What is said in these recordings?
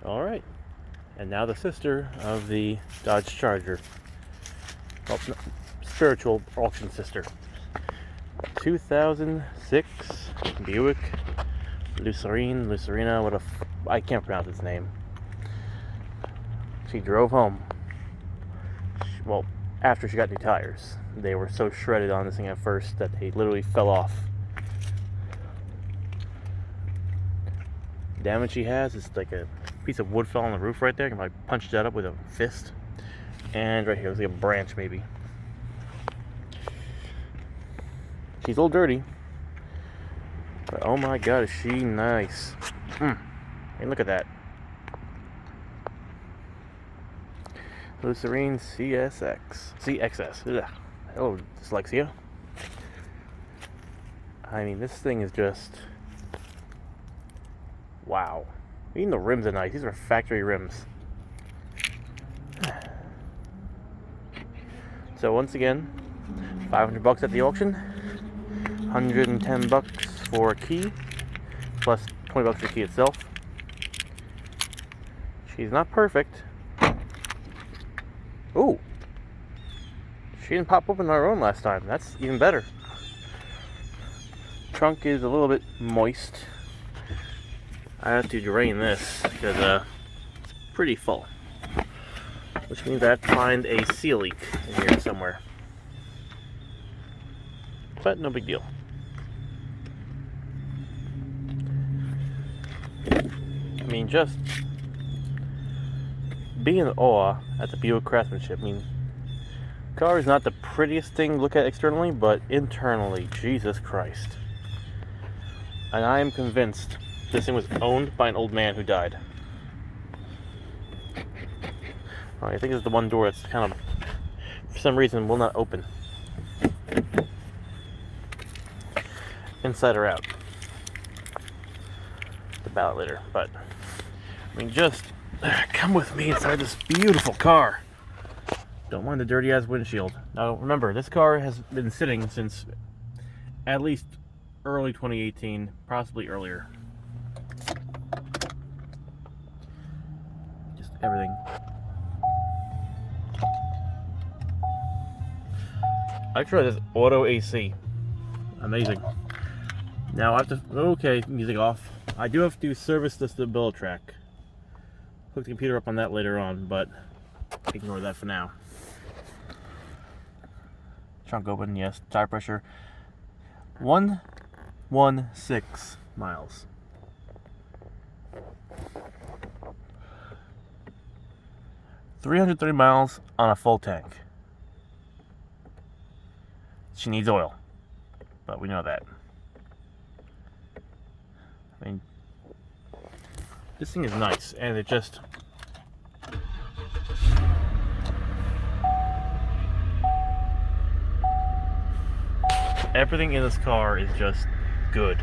Alright, and now the sister of the Dodge Charger. Well, no, spiritual auction sister. 2006 Buick Lucerne, I can't pronounce its name. She drove home. Well, after she got new tires. They were so shredded on this thing at first that they literally fell off. The damage she has is like a piece of wood fell on the roof right there. I punched that up with a fist. And right here, it's like a branch maybe. She's a little dirty. But oh my god, is she nice. And look at that. Lucerne CXS. Ugh. Hello, dyslexia. I mean, this thing is just... wow. Even the rims are nice. These are factory rims. So once again, $500 at the auction. $110 for a key. Plus $20 for the key itself. She's not perfect. Ooh. She didn't pop open on her own last time. That's even better. Trunk is a little bit moist. I have to drain this because it's pretty full. Which means I have to find a seal leak in here somewhere. But no big deal. I mean, just being in awe at the Buick craftsmanship. I mean, car is not the prettiest thing to look at externally, but internally, Jesus Christ. And I am convinced this thing was owned by an old man who died. I think it's the one door that's kind of, for some reason, will not open. Inside or out. The ballot later, but I mean, just come with me inside this beautiful car. Don't mind the dirty ass windshield. Now remember, this car has been sitting since at least early 2018, possibly earlier. Just everything. I tried this auto AC. Amazing. Now I have to, okay, music off. I do have to service the stability track. Hook the computer up on that later on, but ignore that for now. Trunk open, yes. Tire pressure 116 miles. $330 miles on a full tank. She needs oil, but we know that. I mean, this thing is nice, and it just... everything in this car is just good.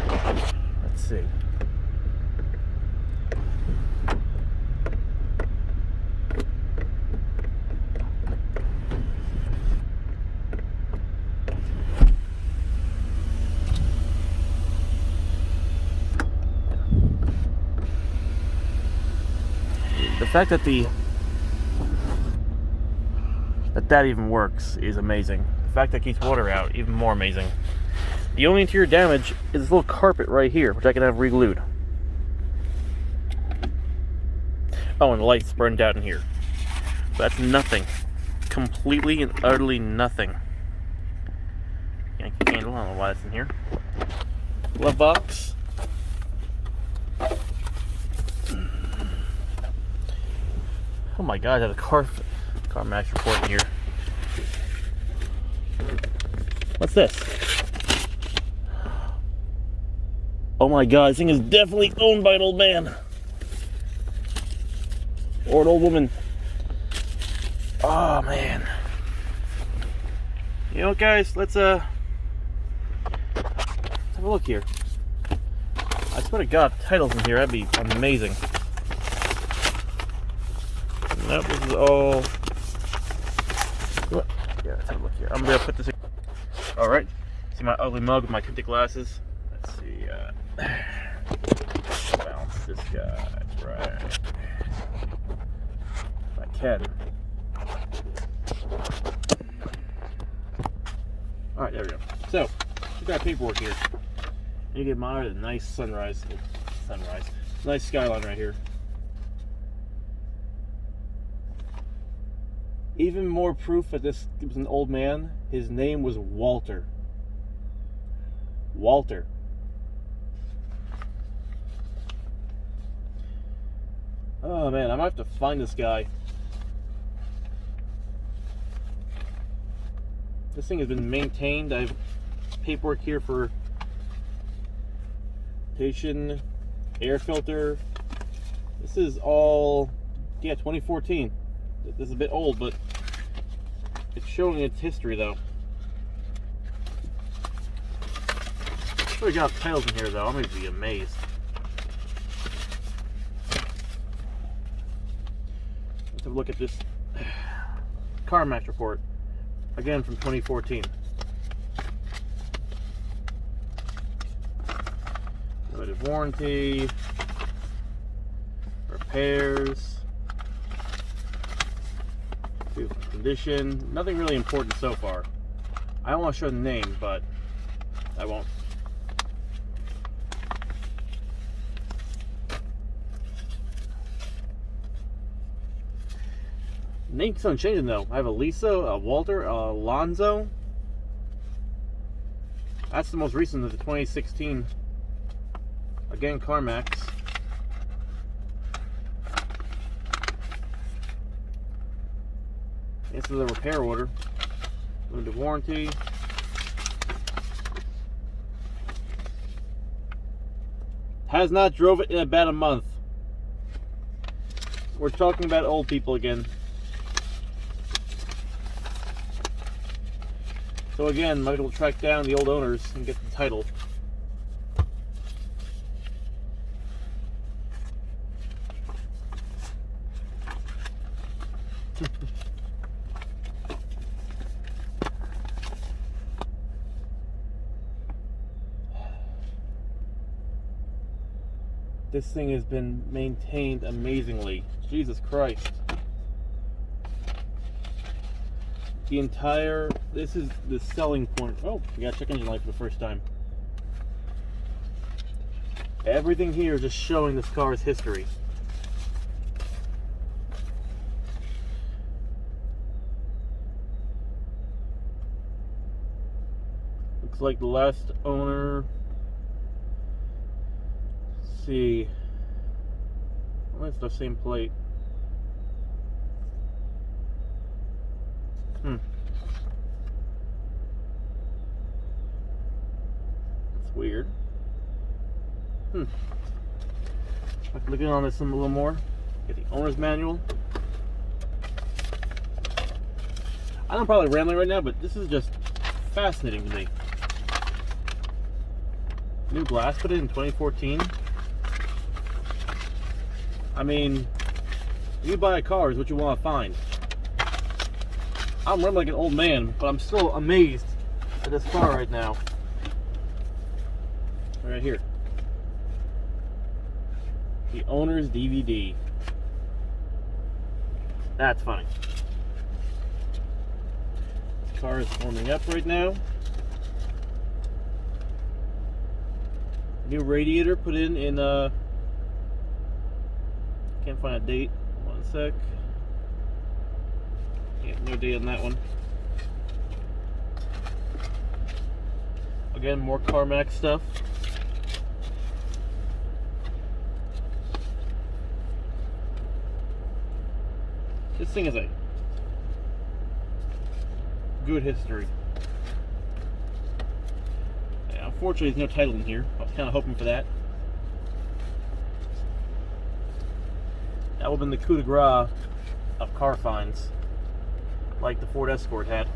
Let's see. The fact that that even works is amazing. The fact that it keeps water out, even more amazing. The only interior damage is this little carpet right here, which I can have re-glued. Oh, and the lights burned out in here. That's nothing. Completely and utterly nothing. Yankee candle, I don't know why that's in here. Glove box. Oh my god, I have a car max report in here. What's this? Oh my god, this thing is definitely owned by an old man. Or an old woman. Oh man. You know what, guys? Let's have a look here. I swear to god, titles in here, that'd be amazing. Nope, this is all... yeah, let's have a look here. I'm gonna put this in. Alright, see my ugly mug with my tinted glasses? Let's see, balance this guy, right? If I can. Alright, there we go. So, we got paperwork here. And you get monitored a nice sunrise. Nice skyline right here. Even more proof that this was an old man. His name was Walter. Walter. Oh man, I might have to find this guy. This thing has been maintained. I have paperwork here for station, air filter. This is all, yeah, 2014. This is a bit old, but it's showing its history though. I'm sure we got titles in here though. I'm going to be amazed. Let's have a look at this CarMax report. Again from 2014. Limited warranty, repairs, condition. Nothing really important so far. I don't want to show the name, but I won't. Name keeps on changing though. I have a Lisa, a Walter, a Alonzo. That's the most recent of the 2016. Again, CarMax. This is a repair order. Limited warranty. Has not drove it in about a month. We're talking about old people again. So again, might as well track down the old owners and get the title. This thing has been maintained amazingly. Jesus Christ. The entire, this is the selling point. Oh, we got check engine light for the first time. Everything here is just showing this car's history. Looks like the last owner, let's see, well, it's the same plate. That's weird. Looking on this a little more. Get the owner's manual. I know I'm probably rambling right now, but this is just fascinating to me. New glass put in 2014. I mean, you buy a car is what you want to find. I'm running like an old man, but I'm still amazed at this car right now. Right here. The owner's DVD. That's funny. This car is warming up right now. New radiator put in can't find a date. One sec. Yeah, no date on that one. Again, more CarMax stuff. This thing is a good history. Yeah, unfortunately, there's no title in here. I was kind of hoping for that. That would have been the coup de grace of car finds, like the Ford Escort had.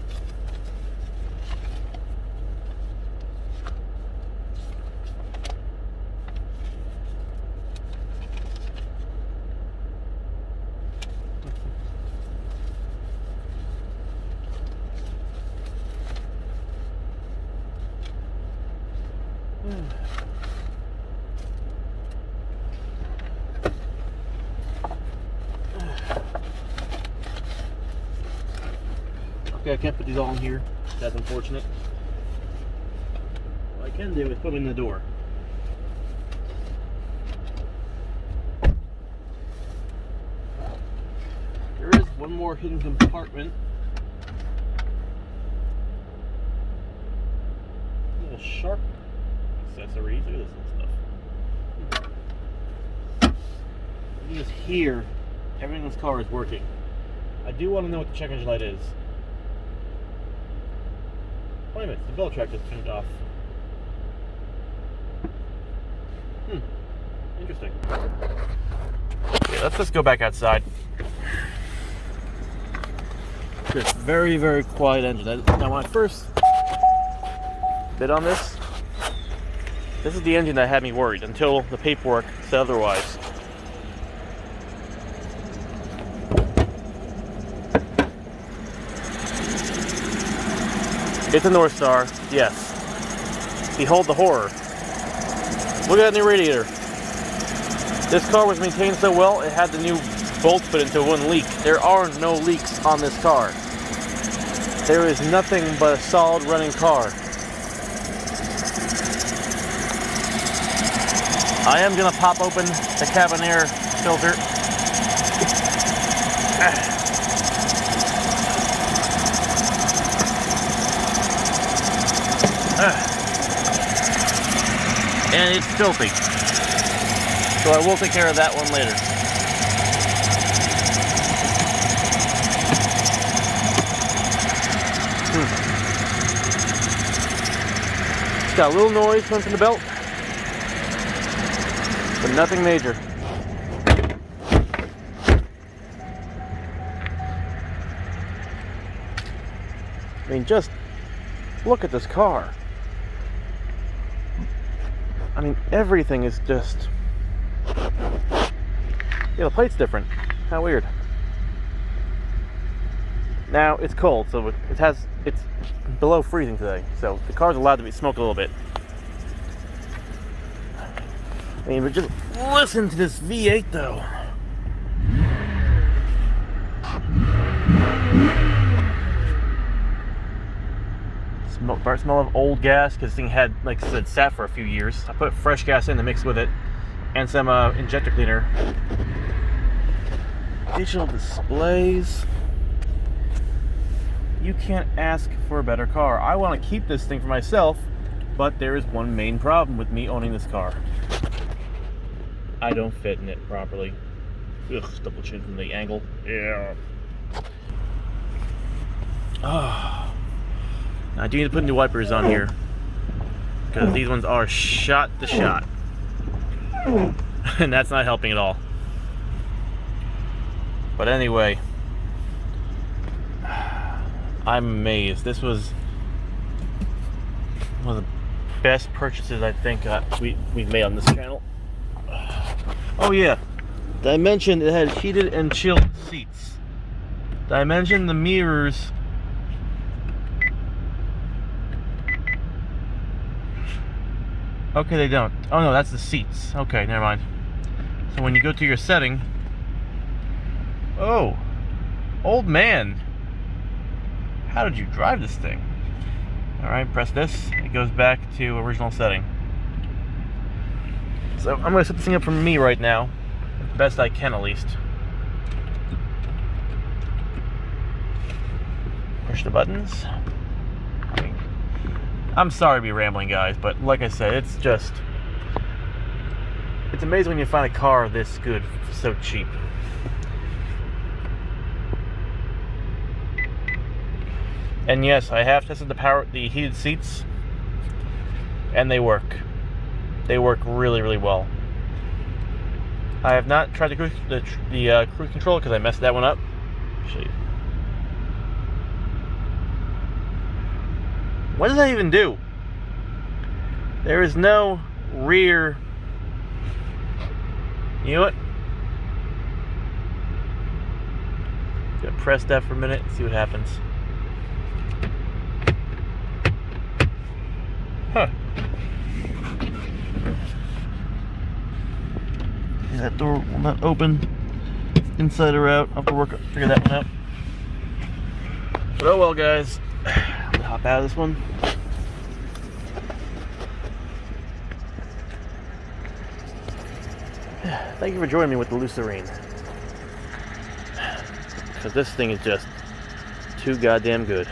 Okay, I can't put these all in here. That's unfortunate. What I can do is put them in the door. There is one more hidden compartment. Little shark accessories. Look at this little stuff. You can just hear everything in this car is working. I do want to know what the check engine light is. Wait a minute, the bell track just turned off. Interesting. Okay, let's just go back outside. Just very, very quiet engine. Now, when I first bid on this is the engine that had me worried until the paperwork said otherwise. It's a NorthStar, yes. Behold the horror. Look at that new radiator. This car was maintained so well, it had the new bolts put into it wouldn't leak. There are no leaks on this car. There is nothing but a solid running car. I am gonna pop open the cabin air filter. And it's filthy. So I will take care of that one later. It's got a little noise coming from the belt, but nothing major. I mean, just look at this car. I mean, everything is just... Yeah, the plate's different. How weird. Now, it's cold, so it's below freezing today, so the car's allowed to be smoked a little bit. I mean, but just listen to this V8, though. Smell of old gas, because this thing had, like I said, sat for a few years. I put fresh gas in to mix with it, and some injector cleaner. Digital displays. You can't ask for a better car. I want to keep this thing for myself, but there is one main problem with me owning this car. I don't fit in it properly. Ugh, double chin from the angle. Yeah. Ah. I do need to put new wipers on here, because these ones are shot to shot, and that's not helping at all. But anyway, I'm amazed. This was one of the best purchases I think we've made on this channel. Oh yeah, did I mention it had heated and chilled seats? Did I mention the mirrors? Okay, they don't. Oh no, that's the seats. Okay, never mind. So when you go to your setting... Oh! Old man! How did you drive this thing? Alright, press this. It goes back to original setting. So I'm going to set this thing up for me right now. Best I can, at least. Push the buttons. I'm sorry to be rambling, guys, but like I said, it's amazing when you find a car this good so cheap. And yes, I have tested the heated seats, and they work. They work really, really well. I have not tried the cruise control because I messed that one up. I'll show you. What does that even do? There is no rear. You know what? Gonna press that for a minute and see what happens. Huh. Is that door will not open inside or out? I'll have to figure that one out. But oh well, guys. I'm gonna hop out of this one. Thank you for joining me with the Lucerne. Because this thing is just too goddamn good.